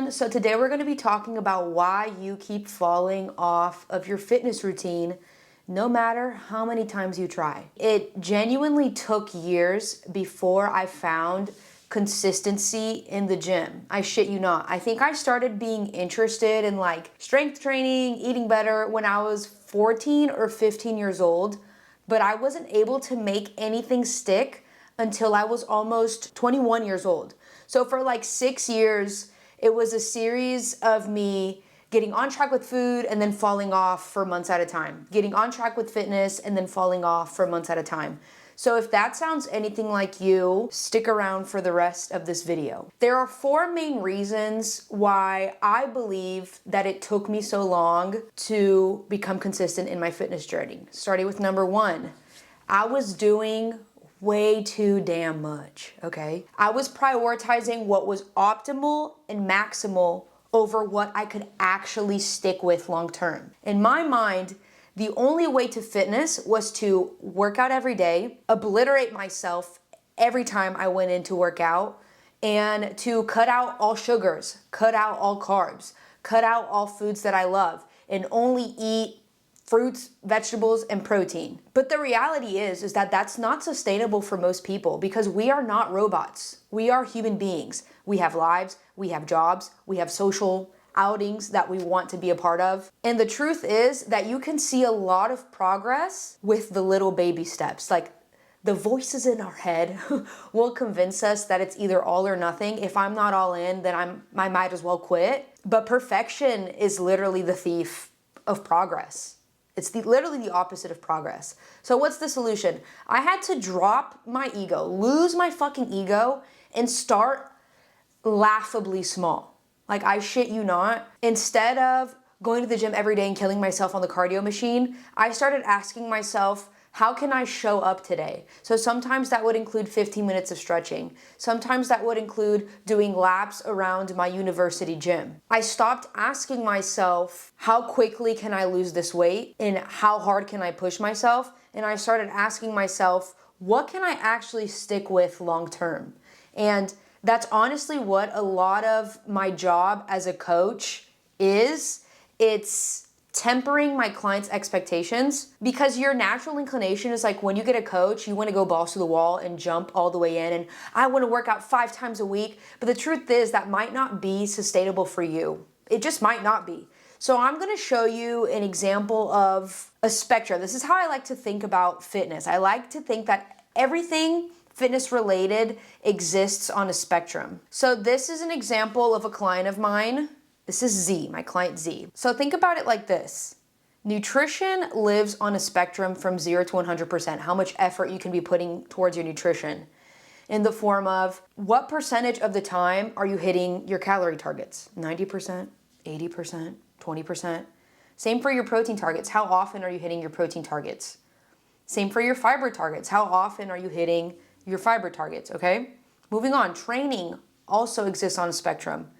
everyone. So today we're going to be talking about why you keep falling off of your fitness routine no matter how many times you try. It genuinely took years before I found consistency in the gym. I shit you not. I think I started being interested in like strength training, eating better when I was 14 or 15 years old, but I wasn't able to make anything stick until I was almost 21 years old. So for like 6 years, it was a series of me getting on track with food and then falling off for months at a time. Getting on track with fitness and then falling off for months at a time. So if that sounds anything like you, stick around for the rest of this video. There are 4 main reasons why I believe that it took me so long to become consistent in my fitness journey. Starting with number 1, I was doing way too damn much, okay? I was prioritizing what was optimal and maximal over what I could actually stick with long term. In my mind, the only way to fitness was to work out every day, obliterate myself every time I went in to work out, and to cut out all sugars, cut out all carbs, cut out all foods that I love, and only eat fruits, vegetables, and protein. But the reality is that that's not sustainable for most people because we are not robots. We are human beings. We have lives, we have jobs, we have social outings that we want to be a part of. And the truth is that you can see a lot of progress with the little baby steps. Like the voices in our head will convince us that it's either all or nothing. If I'm not all in, then I might as well quit. But perfection is literally the thief of progress. It's literally the opposite of progress. So what's the solution? I had to drop my ego, lose my fucking ego, and start laughably small. Like, I shit you not. Instead of going to the gym every day and killing myself on the cardio machine, I started asking myself, how can I show up today? So sometimes that would include 15 minutes of stretching. Sometimes that would include doing laps around my university gym. I stopped asking myself, how quickly can I lose this weight and how hard can I push myself? And I started asking myself, what can I actually stick with long term? And that's honestly what a lot of my job as a coach is. It's tempering my clients' expectations, because your natural inclination is like when you get a coach, you want to go balls to the wall and jump all the way in, and I want to work out 5 times a week. But the truth is that might not be sustainable for you. It just might not be. So I'm going to show you an example of a spectrum. This is how I like to think about fitness. I like to think that everything fitness related exists on a spectrum. So this is an example of a client of mine. This is Z, my client Z. So think about it like this. Nutrition lives on a spectrum from 0 to 100%, how much effort you can be putting towards your nutrition, in the form of what percentage of the time are you hitting your calorie targets? 90%, 80%, 20%. Same for your protein targets. How often are you hitting your protein targets? Same for your fiber targets. How often are you hitting your fiber targets, okay? Moving on, training also exists on a spectrum.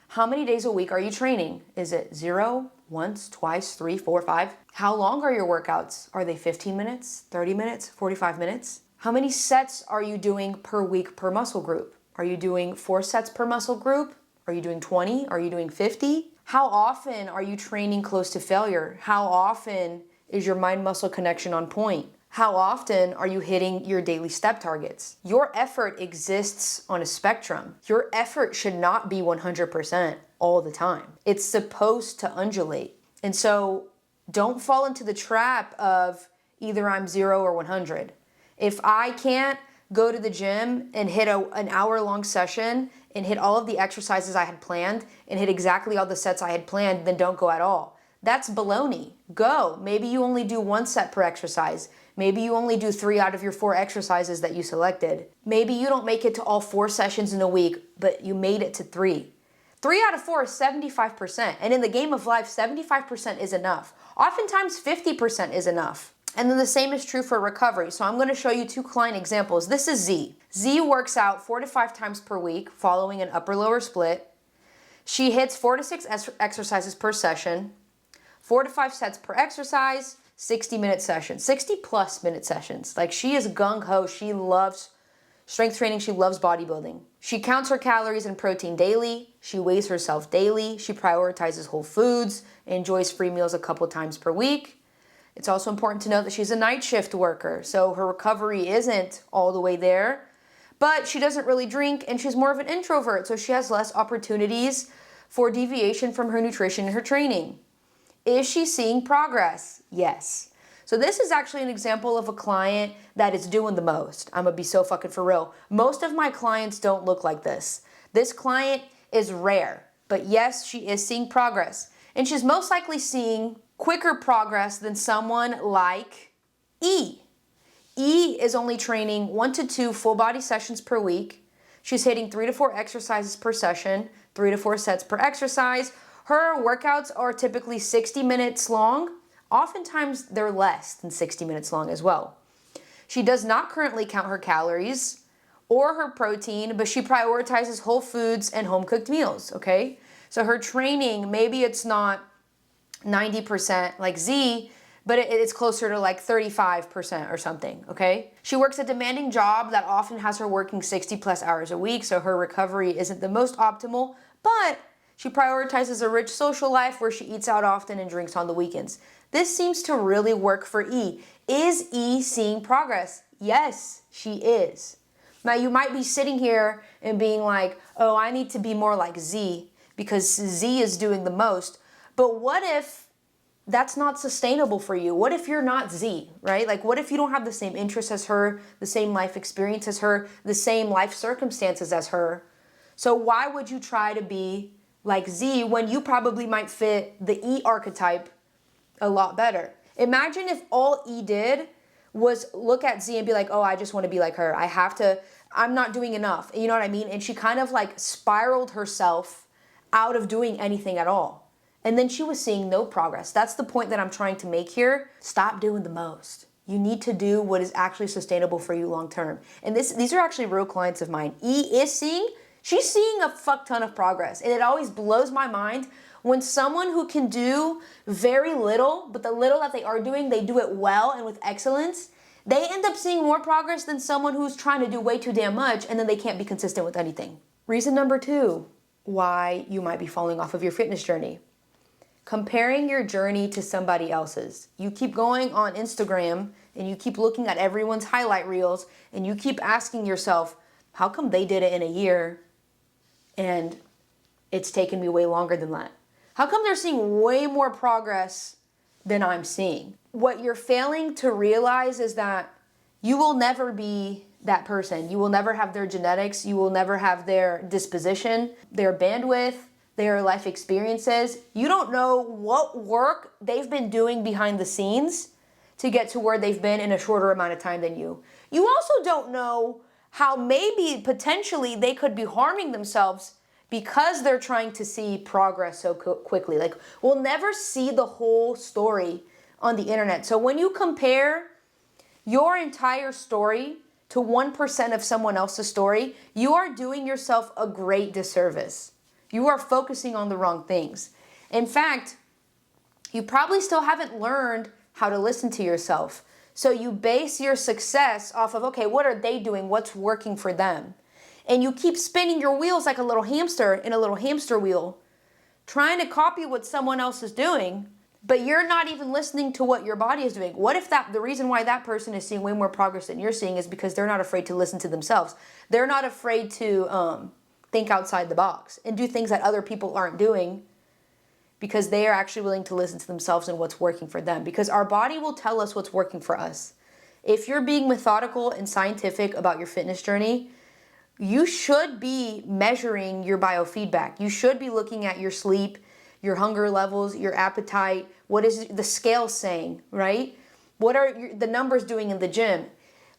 How many days a week are you training? Is it 0, once, twice, 3, 4, 5? How long are your workouts? Are they 15 minutes, 30 minutes, 45 minutes? How many sets are you doing per week per muscle group? Are you doing 4 sets per muscle group? Are you doing 20? Are you doing 50? How often are you training close to failure? How often is your mind-muscle connection on point? How often are you hitting your daily step targets? Your effort exists on a spectrum. Your effort should not be 100% all the time. It's supposed to undulate. And so don't fall into the trap of either I'm 0 or 100. If I can't go to the gym and hit an hour-long session and hit all of the exercises I had planned and hit exactly all the sets I had planned, then don't go at all. That's baloney. Go. Maybe you only do 1 set per exercise. Maybe you only do 3 out of your 4 exercises that you selected. Maybe you don't make it to all 4 sessions in a week, but you made it to 3. 3 out of 4 is 75%. And in the game of life, 75% is enough. Oftentimes 50% is enough. And then the same is true for recovery. So I'm going to show you 2 client examples. This is Z. Z works out 4 to 5 times per week following an upper-lower split. She hits 4 to 6 exercises per session, 4 to 5 sets per exercise, 60-minute sessions, 60-plus minute sessions. Like, she is gung-ho. She loves Strength training, she loves bodybuilding. She counts her calories and protein daily. She weighs herself daily. She prioritizes whole foods, enjoys free meals a couple times per week. It's also important to note that she's a night shift worker, so her recovery isn't all the way there. But she doesn't really drink, and she's more of an introvert, so she has less opportunities for deviation from her nutrition and her training. Is she seeing progress? Yes. So this is actually an example of a client that is doing the most. I'm gonna be so fucking for real. Most of my clients don't look like this. This client is rare, but yes, she is seeing progress. And she's most likely seeing quicker progress than someone like E. E is only training 1 to 2 full body sessions per week. She's hitting 3 to 4 exercises per session, 3 to 4 sets per exercise. Her workouts are typically 60 minutes long. Oftentimes they're less than 60 minutes long as well. She does not currently count her calories or her protein, but she prioritizes whole foods and home cooked meals, okay? So her training, maybe it's not 90% like Z, but it's closer to like 35% or something, okay? She works a demanding job that often has her working 60 plus hours a week, so her recovery isn't the most optimal, but she prioritizes a rich social life where she eats out often and drinks on the weekends. This seems to really work for E. Is E seeing progress? Yes, she is. Now you might be sitting here and being like, oh, I need to be more like Z because Z is doing the most. But what if that's not sustainable for you? What if you're not Z, right? Like what if you don't have the same interests as her, the same life experience as her, the same life circumstances as her? So why would you try to be like Z when you probably might fit the E archetype a lot better? Imagine if all E did was look at Z and be like, oh, I just want to be like her. I'm not doing enough. You know what I mean? And she kind of like spiraled herself out of doing anything at all. And then she was seeing no progress. That's the point that I'm trying to make here. Stop doing the most. You need to do what is actually sustainable for you long term. And these are actually real clients of mine. She's seeing a fuck ton of progress. And it always blows my mind when someone who can do very little, but the little that they are doing, they do it well and with excellence, they end up seeing more progress than someone who's trying to do way too damn much and then they can't be consistent with anything. Reason number 2, why you might be falling off of your fitness journey. Comparing your journey to somebody else's. You keep going on Instagram and you keep looking at everyone's highlight reels and you keep asking yourself, how come they did it in a year and it's taken me way longer than that? How come they're seeing way more progress than I'm seeing? What you're failing to realize is that you will never be that person. You will never have their genetics. You will never have their disposition, their bandwidth, their life experiences. You don't know what work they've been doing behind the scenes to get to where they've been in a shorter amount of time than you. You also don't know how maybe potentially they could be harming themselves because they're trying to see progress so quickly. Like, we'll never see the whole story on the internet. So when you compare your entire story to 1% of someone else's story, you are doing yourself a great disservice. You are focusing on the wrong things. In fact, you probably still haven't learned how to listen to yourself. So you base your success off of, okay, what are they doing? What's working for them? And you keep spinning your wheels like a little hamster in a little hamster wheel, trying to copy what someone else is doing, but you're not even listening to what your body is doing. What if the reason why that person is seeing way more progress than you're seeing is because they're not afraid to listen to themselves. They're not afraid to think outside the box and do things that other people aren't doing because they are actually willing to listen to themselves and what's working for them. Because our body will tell us what's working for us. If you're being methodical and scientific about your fitness journey, you should be measuring your biofeedback. You should be looking at your sleep, your hunger levels, your appetite. What is the scale saying, right? What are the numbers doing in the gym?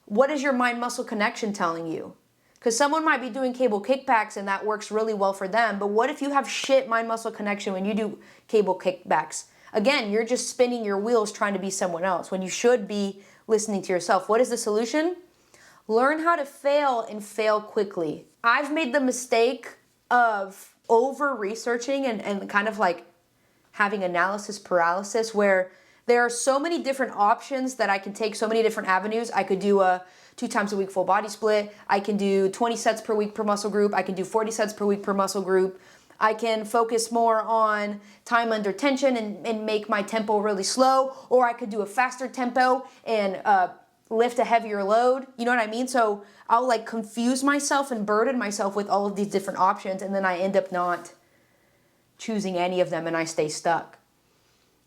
What is your mind-muscle connection telling you? Because someone might be doing cable kickbacks and that works really well for them, but what if you have shit mind-muscle connection when you do cable kickbacks? Again, you're just spinning your wheels trying to be someone else when you should be listening to yourself. What is the solution? Learn how to fail and fail quickly. I've made the mistake of over-researching and kind of like having analysis paralysis where there are so many different options that I can take, so many different avenues. I could do a 2 times a week full body split. I can do 20 sets per week per muscle group. I can do 40 sets per week per muscle group. I can focus more on time under tension and make my tempo really slow, or I could do a faster tempo and lift a heavier load. You know what I mean? So I'll like confuse myself and burden myself with all of these different options, and then I end up not choosing any of them and I stay stuck.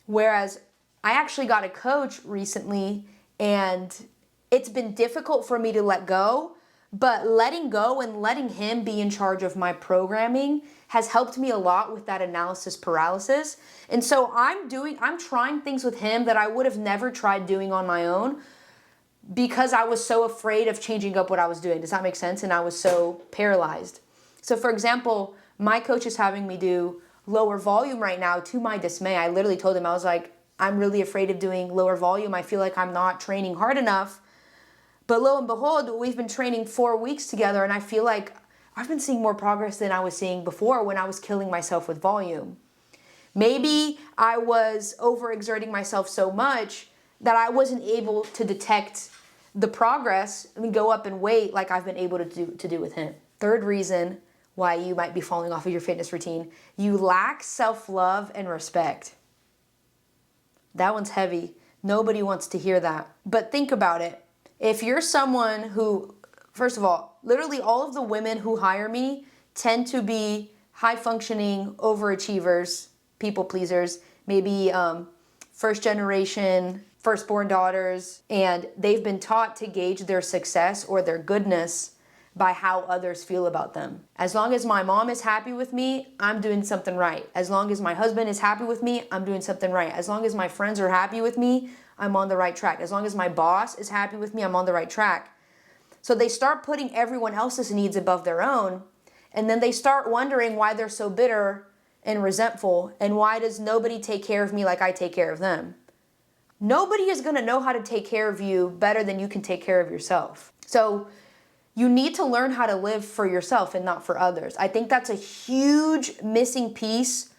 Whereas I actually got a coach recently, and it's been difficult for me to let go, but letting go and letting him be in charge of my programming has helped me a lot with that analysis paralysis. And so I'm trying things with him that I would have never tried doing on my own because I was so afraid of changing up what I was doing. Does that make sense? And I was so paralyzed. So for example, my coach is having me do lower volume right now, to my dismay. I literally told him, I was like, I'm really afraid of doing lower volume. I feel like I'm not training hard enough. But lo and behold, we've been training 4 weeks together, and I feel like I've been seeing more progress than I was seeing before when I was killing myself with volume. Maybe I was overexerting myself so much that I wasn't able to detect the progress and go up in weight like I've been able to do with him. Third reason why you might be falling off of your fitness routine: you lack self-love and respect. That one's heavy. Nobody wants to hear that. But think about it. If you're someone who, first of all, literally all of the women who hire me tend to be high-functioning overachievers, people pleasers, maybe first generation, firstborn daughters, and they've been taught to gauge their success or their goodness by how others feel about them. As long as my mom is happy with me, I'm doing something right. As long as my husband is happy with me, I'm doing something right. As long as my friends are happy with me, I'm on the right track. As long as my boss is happy with me, I'm on the right track. So they start putting everyone else's needs above their own, and then they start wondering why they're so bitter and resentful, and why does nobody take care of me like I take care of them? Nobody is gonna know how to take care of you better than you can take care of yourself. So you need to learn how to live for yourself and not for others. I think that's a huge missing piece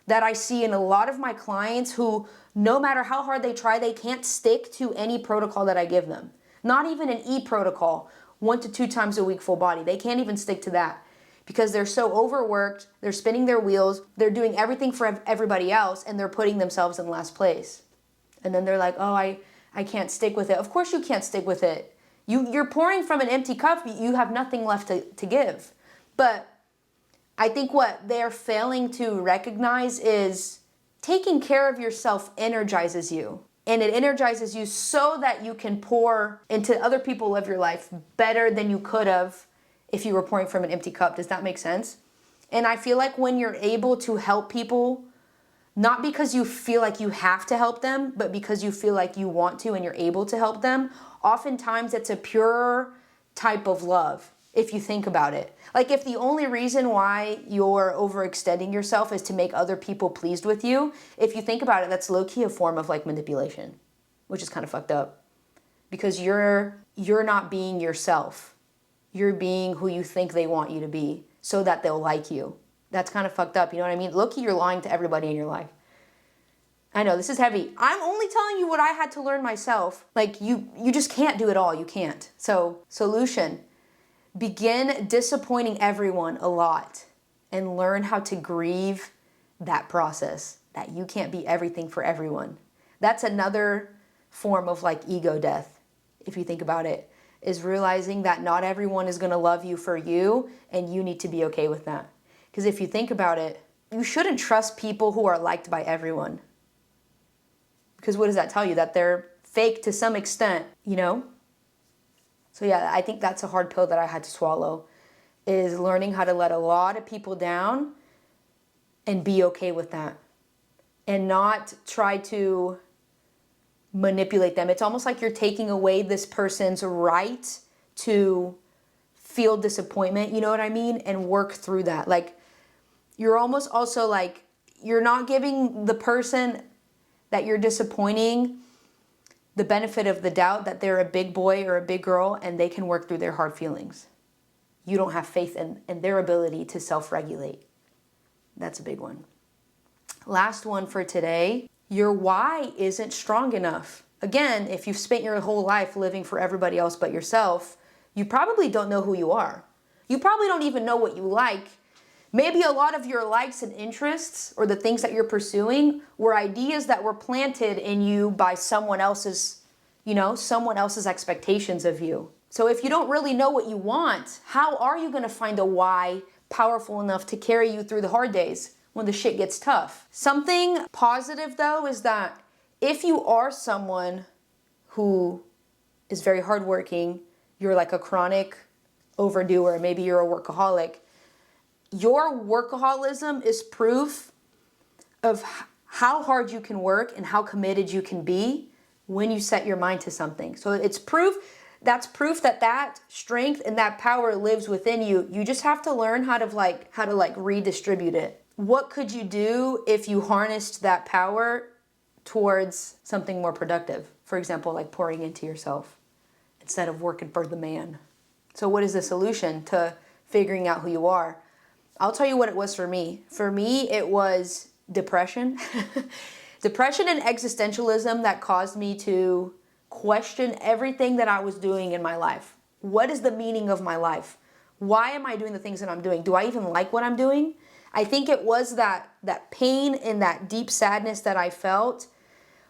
that I see in a lot of my clients who, no matter how hard they try, they can't stick to any protocol that I give them. Not even an E protocol, 1 to 2 times a week full body. They can't even stick to that because they're so overworked, they're spinning their wheels, they're doing everything for everybody else, and they're putting themselves in last place. And then they're like, oh, I can't stick with it. Of course you can't stick with it. You're pouring from an empty cup. You have nothing left to give. But I think what they're failing to recognize is taking care of yourself energizes you. And it energizes you so that you can pour into other people of your life better than you could have if you were pouring from an empty cup. Does that make sense? And I feel like when you're able to help people, not because you feel like you have to help them, but because you feel like you want to and you're able to help them, oftentimes it's a pure type of love, if you think about it. Like if the only reason why you're overextending yourself is to make other people pleased with you, if you think about it, that's low-key a form of like manipulation, which is kind of fucked up. Because you're not being yourself. You're being who you think they want you to be so that they'll like you. That's kind of fucked up, you know what I mean? Low-key, you're lying to everybody in your life. I know, this is heavy. I'm only telling you what I had to learn myself. Like, you just can't do it all. You can't. So, solution. Begin disappointing everyone a lot and learn how to grieve that process, that you can't be everything for everyone. That's another form of like ego death, if you think about it, is realizing that not everyone is going to love you for you, and you need to be okay with that. Because if you think about it, you shouldn't trust people who are liked by everyone. Because what does that tell you? That they're fake to some extent, you know? So yeah, I think that's a hard pill that I had to swallow, is learning how to let a lot of people down and be okay with that. And not try to manipulate them. It's almost like you're taking away this person's right to feel disappointment, you know what I mean? And work through that. Like, you're almost also like, you're not giving the person that you're disappointing the benefit of the doubt that they're a big boy or a big girl and they can work through their hard feelings. You don't have faith in their ability to self-regulate. That's a big one. Last one for today. Your why isn't strong enough. Again, if you've spent your whole life living for everybody else but yourself, you probably don't know who you are. You probably don't even know what you like. Maybe a lot of your likes and interests or the things that you're pursuing were ideas that were planted in you by someone else's, someone else's expectations of you. So if you don't really know what you want, how are you going to find a why powerful enough to carry you through the hard days when the shit gets tough? Something positive though is that if you are someone who is very hardworking, you're like a chronic overdoer, maybe you're a workaholic, your workaholism is proof of how hard you can work and how committed you can be when you set your mind to something. So it's proof, that's proof that that strength and that power lives within you. You just have to learn how to redistribute it. What could you do if you harnessed that power towards something more productive? For example, like pouring into yourself instead of working for the man. So what is the solution to figuring out who you are? I'll tell you what it was for me. For me, it was depression. Depression and existentialism that caused me to question everything that I was doing in my life. What is the meaning of my life? Why am I doing the things that I'm doing? Do I even like what I'm doing? I think it was that pain and that deep sadness that I felt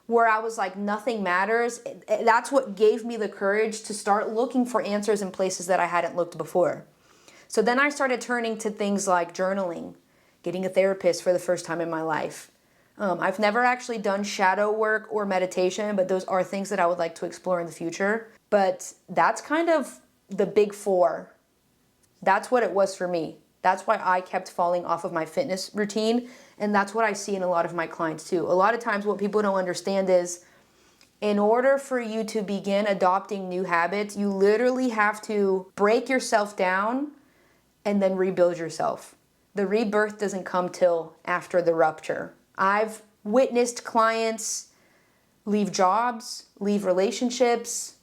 where I was like, nothing matters. That's what gave me the courage to start looking for answers in places that I hadn't looked before. So then I started turning to things like journaling, getting a therapist for the first time in my life. I've never actually done shadow work or meditation, but those are things that I would like to explore in the future. But that's kind of the big four. That's what it was for me. That's why I kept falling off of my fitness routine. And that's what I see in a lot of my clients too. A lot of times what people don't understand is in order for you to begin adopting new habits, you literally have to break yourself down and then rebuild yourself. The rebirth doesn't come till after the rupture. I've witnessed clients leave jobs, leave relationships,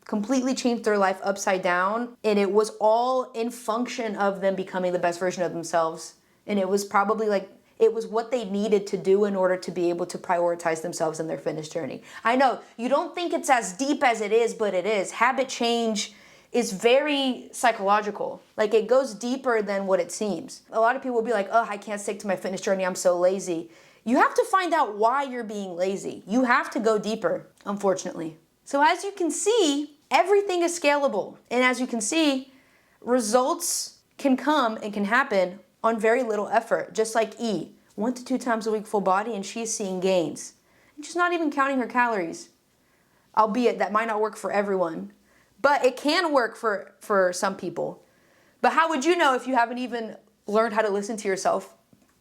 completely changed their life upside down, and it was all in function of them becoming the best version of themselves. And it was probably like, it was what they needed to do in order to be able to prioritize themselves in their fitness journey. I know, you don't think it's as deep as it is, but it is. Habit change is very psychological. Like it goes deeper than what it seems. A lot of people will be like, oh, I can't stick to my fitness journey, I'm so lazy. You have to find out why you're being lazy. You have to go deeper, unfortunately. So as you can see, everything is scalable. And as you can see, results can come and can happen on very little effort. Just like E, 1 to 2 times a week full body, and she's seeing gains. And she's not even counting her calories. Albeit that might not work for everyone. But it can work for some people. But how would you know if you haven't even learned how to listen to yourself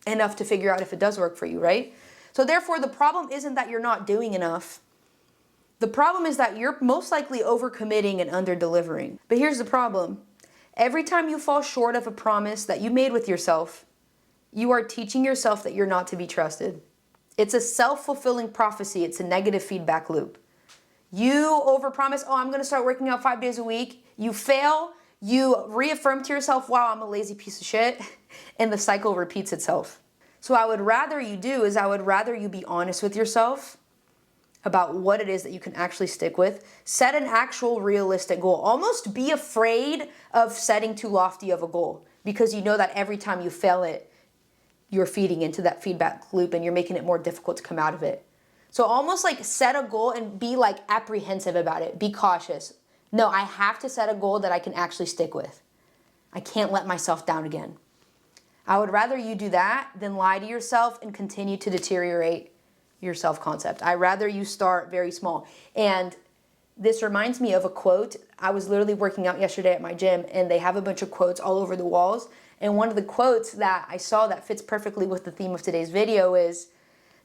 enough to figure out if it does work for you, right? So therefore, the problem isn't that you're not doing enough. The problem is that you're most likely overcommitting and under-delivering. But here's the problem. Every time you fall short of a promise that you made with yourself, you are teaching yourself that you're not to be trusted. It's a self-fulfilling prophecy. It's a negative feedback loop. You overpromise, oh, I'm going to start working out 5 days a week. You fail. You reaffirm to yourself, wow, I'm a lazy piece of shit. And the cycle repeats itself. So I would rather you be honest with yourself about what it is that you can actually stick with. Set an actual realistic goal. Almost be afraid of setting too lofty of a goal because you know that every time you fail it, you're feeding into that feedback loop and you're making it more difficult to come out of it. So almost like set a goal and be like apprehensive about it. Be cautious. No, I have to set a goal that I can actually stick with. I can't let myself down again. I would rather you do that than lie to yourself and continue to deteriorate your self-concept. I'd rather you start very small. And this reminds me of a quote. I was literally working out yesterday at my gym and they have a bunch of quotes all over the walls. And one of the quotes that I saw that fits perfectly with the theme of today's video is,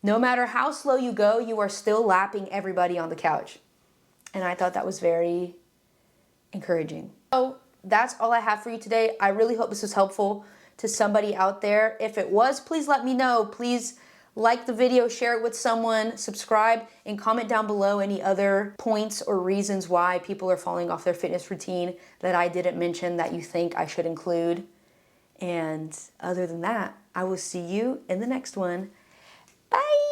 no matter how slow you go, you are still lapping everybody on the couch. And I thought that was very encouraging. So that's all I have for you today. I really hope this was helpful to somebody out there. If it was, please let me know. Please like the video, share it with someone, subscribe, and comment down below any other points or reasons why people are falling off their fitness routine that I didn't mention that you think I should include. And other than that, I will see you in the next one. Bye!